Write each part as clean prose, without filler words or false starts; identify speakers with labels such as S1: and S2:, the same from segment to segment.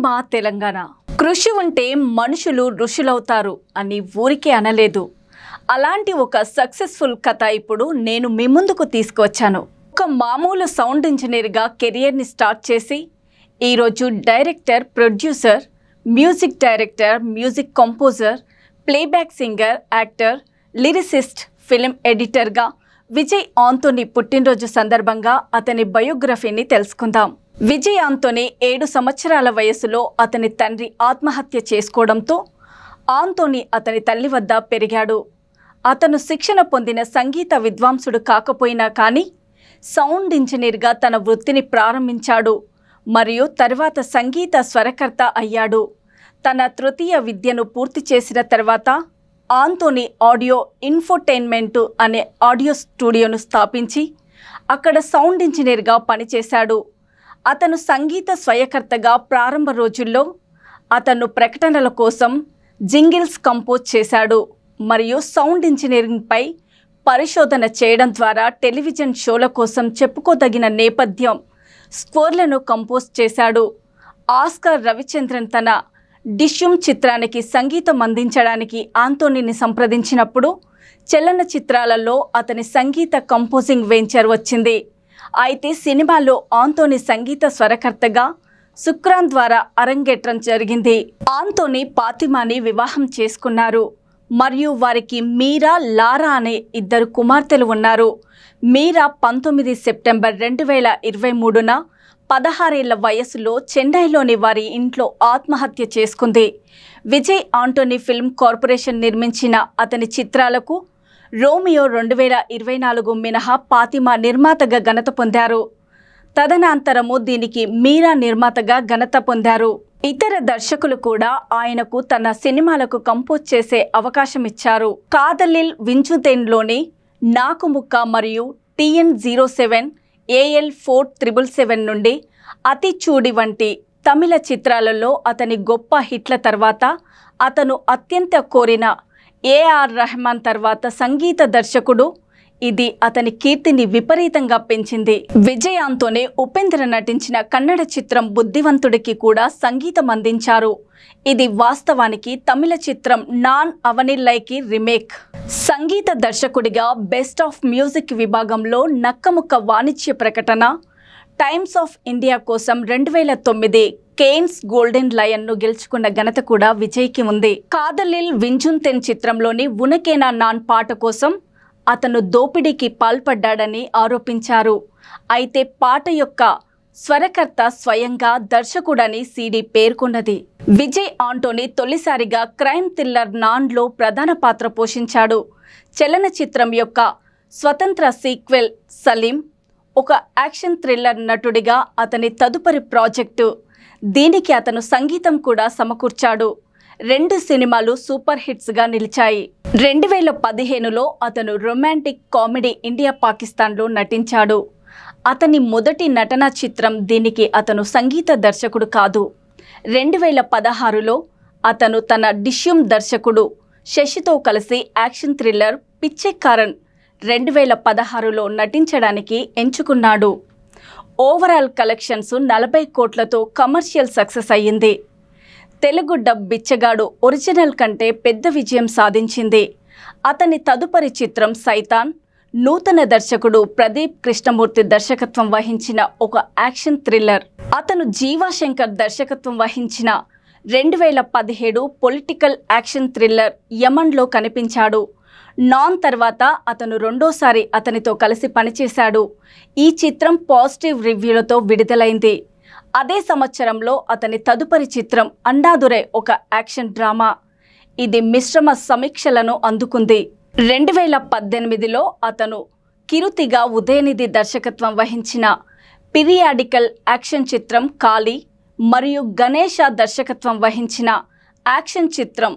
S1: మా తెలంగాణ కృషి ఉంటే మనుషులు ఋషులవుతారు అని ఊరికే అనలేదు. అలాంటి ఒక సక్సెస్ఫుల్ కథ ఇప్పుడు నేను మీ ముందుకు తీసుకువచ్చాను. ఒక మామూలు సౌండ్ ఇంజనీర్గా కెరియర్ని స్టార్ట్ చేసి ఈరోజు director, producer, music director, music composer, playback singer, actor, lyricist, film ఎడిటర్గా విజయ్ ఆంటోనీ పుట్టినరోజు సందర్భంగా అతని బయోగ్రఫీని తెలుసుకుందాం. విజయ్ ఆంటోనీ 7 సంవత్సరాల వయసులో అతని తండ్రి ఆత్మహత్య చేసుకోవడంతో ఆంటోనీ అతని తల్లి వద్ద పెరిగాడు. అతను శిక్షణ పొందిన సంగీత విద్వాంసుడు కాకపోయినా కానీ సౌండ్ ఇంజనీర్గా తన వృత్తిని ప్రారంభించాడు మరియు తర్వాత సంగీత స్వరకర్త అయ్యాడు. తన తృతీయ విద్యను పూర్తి చేసిన తర్వాత ఆంటోనీ ఆడియో ఇన్ఫోటైన్మెంట్ అనే ఆడియో స్టూడియోను స్థాపించి అక్కడ సౌండ్ ఇంజనీర్గా పనిచేశాడు. అతను సంగీత స్వరకర్తగా ప్రారంభ రోజుల్లో అతను ప్రకటనల కోసం జింగిల్స్ కంపోజ్ చేశాడు మరియు సౌండ్ ఇంజనీరింగ్పై పరిశోధన చేయడం ద్వారా టెలివిజన్ షోల కోసం చెప్పుకోదగిన నేపథ్యం స్కోర్లను కంపోజ్ చేశాడు. ఆస్కార్ రవిచంద్రన్ తన డిష్యూమ్ చిత్రానికి సంగీతం అందించడానికి ఆంటోనీని సంప్రదించినప్పుడు చలనచిత్రాలలో అతని సంగీత కంపోజింగ్ వెంచర్ వచ్చింది. అయితే సినిమాలో ఆంటోనీ సంగీత స్వరకర్తగా సుక్రాన్ ద్వారా అరంగేట్రం జరిగింది. ఆంటోనీ ఫాతిమాని వివాహం చేసుకున్నారు మరియు వారికి మీరా, లారా అనే 2 కుమార్తెలు ఉన్నారు. మీరా 19 సెప్టెంబర్ 2023న 16 ఏళ్ల వయసులో చెన్నైలోని వారి ఇంట్లో ఆత్మహత్య చేసుకుంది. విజయ్ ఆంటోనీ ఫిల్మ్ కార్పొరేషన్ నిర్మించిన అతని చిత్రాలకు రోమియో 2024 మినహా ఫాతిమా నిర్మాతగా ఘనత పొందారు. తదనంతరము దీనికి మీరా నిర్మాతగా ఘనత పొందారు. ఇతర దర్శకులు కూడా ఆయనకు తన సినిమాలకు కంపోజ్ చేసే అవకాశం ఇచ్చారు. కాదలిల్ వింజుతెన్లోని నాకుముక్క మరియు TN07 AL 4777 నుండి అతిచూడి వంటి తమిళ చిత్రాలలో అతని గొప్ప హిట్ల తర్వాత అతను అత్యంత కోరిన AR రెహమాన్ తర్వాత సంగీత దర్శకుడు. ఇది అతని కీర్తిని విపరీతంగా పెంచింది. విజయ్ ఆంటోనీ ఉపేంద్ర నటించిన కన్నడ చిత్రం బుద్ధివంతుడికి కూడా సంగీతం అందించారు. ఇది వాస్తవానికి తమిళ చిత్రం నాన్ అవనిల్లైకి రీమేక్. సంగీత దర్శకుడిగా బెస్ట్ ఆఫ్ మ్యూజిక్ విభాగంలో నక్కముక్క వాణిజ్య ప్రకటన టైమ్స్ ఆఫ్ ఇండియా కోసం 2009 కేన్స్ గోల్డెన్ లయన్ను గెలుచుకున్న ఘనత కూడా విజయ్కి ఉంది. కాదలిల్ వింజుతెన్ చిత్రంలోని ఉనకేనా నాన్ పాట కోసం అతను దోపిడీకి పాల్పడ్డాడని ఆరోపించారు. అయితే పాట యొక్క స్వరకర్త స్వయంగా దర్శకుడని CD పేర్కొన్నది. విజయ్ ఆంటోనీ తొలిసారిగా క్రైమ్ థ్రిల్లర్ నాన్లో ప్రధాన పాత్ర పోషించాడు. చలనచిత్రం యొక్క స్వతంత్ర సీక్వెల్ సలీం ఒక యాక్షన్ థ్రిల్లర్ నటుడిగా అతని తదుపరి ప్రాజెక్టు. దీనికి అతను సంగీతం కూడా సమకూర్చాడు. 2 సినిమాలు సూపర్ హిట్స్గా నిలిచాయి. 2015లో అతను రొమాంటిక్ కామెడీ ఇండియా పాకిస్తాన్లో నటించాడు. అతని మొదటి నటనా చిత్రం. దీనికి అతను సంగీత దర్శకుడు కాదు. 2016లో అతను తన డిష్యూమ్ దర్శకుడు శశితో కలిసి యాక్షన్ థ్రిల్లర్ పిచ్చెకారన్ 2016లో నటించడానికి ఎంచుకున్నాడు. ఓవరాల్ కలెక్షన్స్ 40 కోట్లతో కమర్షియల్ సక్సెస్ అయ్యింది. తెలుగు డబ్ బిచ్చగాడు ఒరిజినల్ కంటే పెద్ద విజయం సాధించింది. అతని తదుపరి చిత్రం సైతాన్. నూతన దర్శకుడు ప్రదీప్ కృష్ణమూర్తి దర్శకత్వం వహించిన ఒక యాక్షన్ థ్రిల్లర్. అతను జీవాశంకర్ దర్శకత్వం వహించిన 2017 పొలిటికల్ యాక్షన్ థ్రిల్లర్ యమన్లో కనిపించాడు. నాన్ తర్వాత అతను రెండోసారి అతనితో కలిసి పనిచేశాడు. ఈ చిత్రం పాజిటివ్ రివ్యూలతో విడుదలైంది. అదే సంవత్సరంలో అతని తదుపరి చిత్రం అన్నాదురై ఒక యాక్షన్ డ్రామా. ఇది మిశ్రమ సమీక్షలను అందుకుంది. 2018లో అతను కిరుతిగా ఉదయనిధి దర్శకత్వం వహించిన పీరియాడికల్ యాక్షన్ చిత్రం కాళీ మరియు గణేష దర్శకత్వం వహించిన యాక్షన్ చిత్రం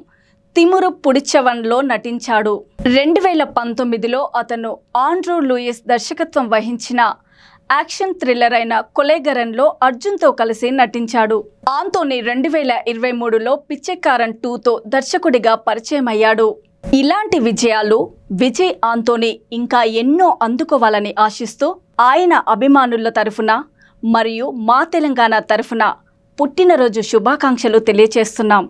S1: తిమురు పుడిచవన్లో నటించాడు. 2019లో అతను ఆండ్రూ లూయిస్ దర్శకత్వం వహించిన యాక్షన్ థ్రిల్లర్ అయిన కొలేగరన్లో అర్జున్తో కలిసి నటించాడు. ఆంటోనీ 2023లో పిచ్చెకారన్ 2తో దర్శకుడిగా పరిచయం అయ్యాడు. ఇలాంటి విజయాలు విజయ్ ఆంటోనీ ఇంకా ఎన్నో అందుకోవాలని ఆశిస్తూ ఆయన అభిమానుల తరఫున మరియు మా తెలంగాణ తరఫున పుట్టినరోజు శుభాకాంక్షలు తెలియచేస్తున్నాం.